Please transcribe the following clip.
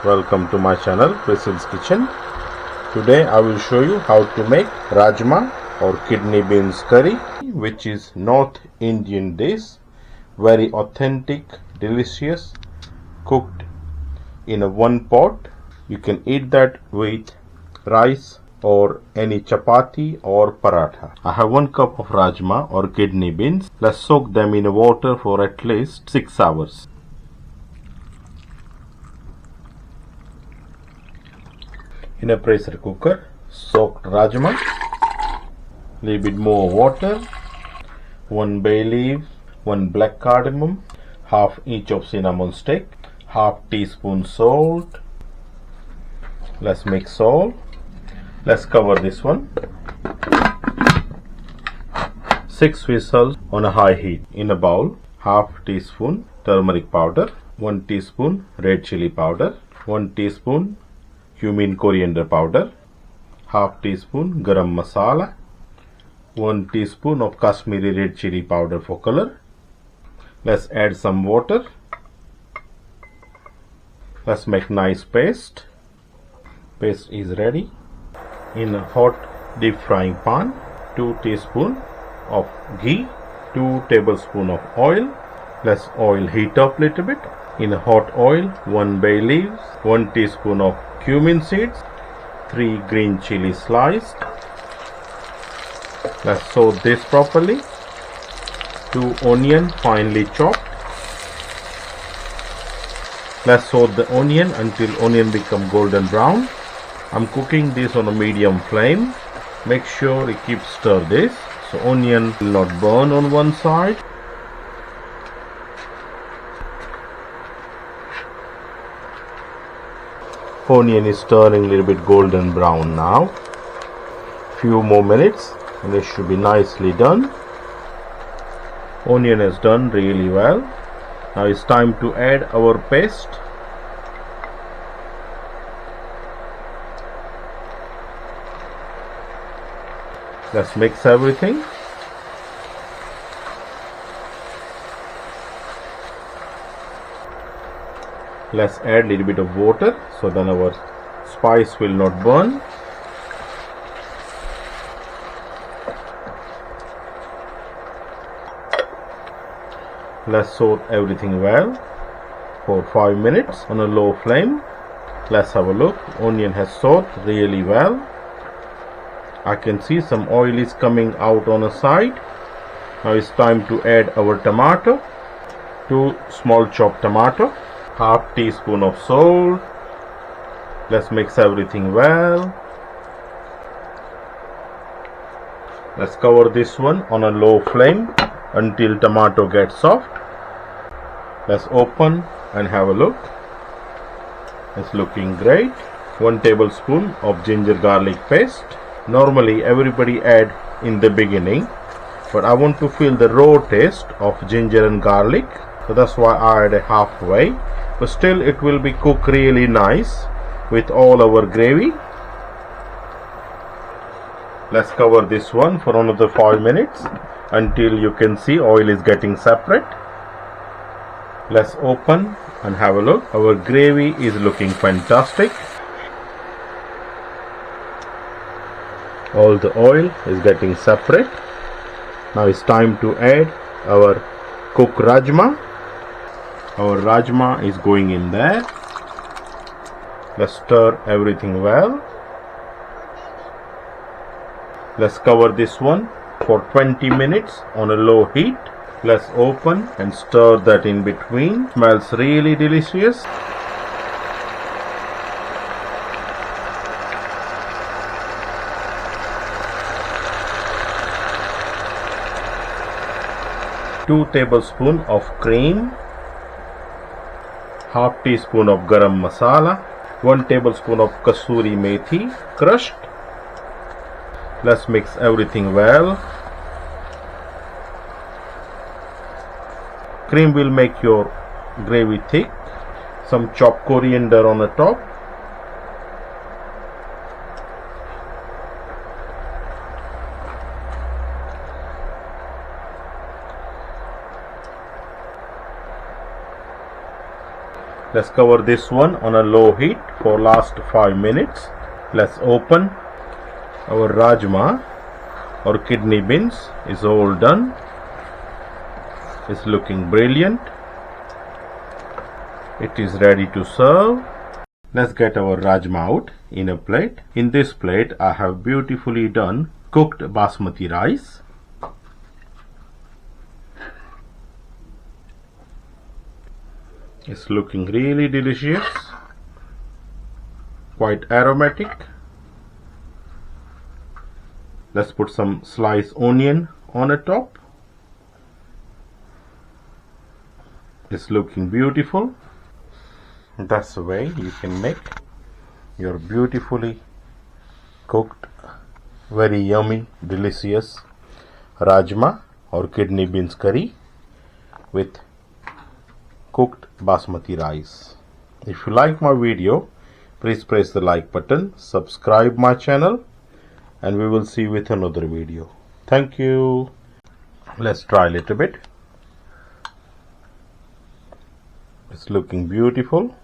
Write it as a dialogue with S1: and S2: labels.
S1: welcome to my channel PRISIL'S Kitchen. Today I will show you how to make Rajma or kidney beans curry, which is North Indian dish, very authentic, delicious, cooked in a one pot. You can eat that with rice or any chapati or paratha. I have 1 cup of Rajma or kidney beans. Let's soak them in water for at least 6 hours. In a pressure cooker, soaked Rajma, little bit more water, 1 bay leaf, 1 black cardamom, half inch of cinnamon stick, half teaspoon salt. Let's mix all. Let's cover this one. 6 whistles on a high heat. In a bowl, half teaspoon turmeric powder, 1 teaspoon red chilli powder, 1 teaspoon cumin-coriander powder, half teaspoon garam masala, 1 teaspoon of kashmiri red chilli powder for color. Let's add some water. Let's make nice paste. Paste is ready. In a hot deep frying pan, 2 teaspoons of ghee, 2 tablespoons of oil. Let's oil heat up a little bit. In a hot oil, 1 bay leaves, 1 teaspoon of cumin seeds, 3 green chili sliced. Let's saute this properly. 2 onion finely chopped. Let's saute the onion until onion become golden brown. I'm cooking this on a medium flame. Make sure you keep stir this so onion will not burn on one side. Onion is turning a little bit golden brown now. Few more minutes and it should be nicely done. Onion is done really well. Now it's time to add our paste. Let's mix everything. Let's add a little bit of water so then our spice will not burn. Let's saute everything well for 5 minutes on a low flame. Let's have a look. Onion has sauteed really well. I can see some oil is coming out on a side. Now it's time to add our tomato. 2 small chopped tomato, half teaspoon of salt. Let's mix everything well. Let's cover this one on a low flame until tomato gets soft. Let's open and have a look. It's looking great. 1 tablespoon of ginger garlic paste. Normally everybody add in the beginning, but I want to feel the raw taste of ginger and garlic, so that's why I add halfway. But still it will be cooked really nice with all our gravy. Let's cover this one for another 5 minutes until you can see oil is getting separate. Let's open and have a look. Our gravy is looking fantastic. All the oil is getting separate. Now it's time to add our cooked Rajma. Our Rajma is going in there. Let's stir everything well. Let's cover this one for 20 minutes on a low heat. Let's open and stir that in between. Smells really delicious. Two tablespoons of cream, half teaspoon of garam masala, 1 tablespoon of kasoori methi crushed. Let's mix everything well. Cream will make your gravy thick. Some chopped coriander on the top. Let's cover this one on a low heat for last 5 minutes. Let's open. Our rajma or kidney beans is all done. It's looking brilliant. It is ready to serve. Let's get our rajma out in a plate. In this plate I have beautifully done cooked basmati rice. It's looking really delicious, quite aromatic. Let's put some sliced onion on the top. It's looking beautiful. That's the way you can make your beautifully cooked, very yummy, delicious rajma or kidney beans curry with cooked basmati rice. If you like my video, please press the like button, subscribe my channel, and we will see you with another video. Thank you. Let's try a little bit. It's looking beautiful.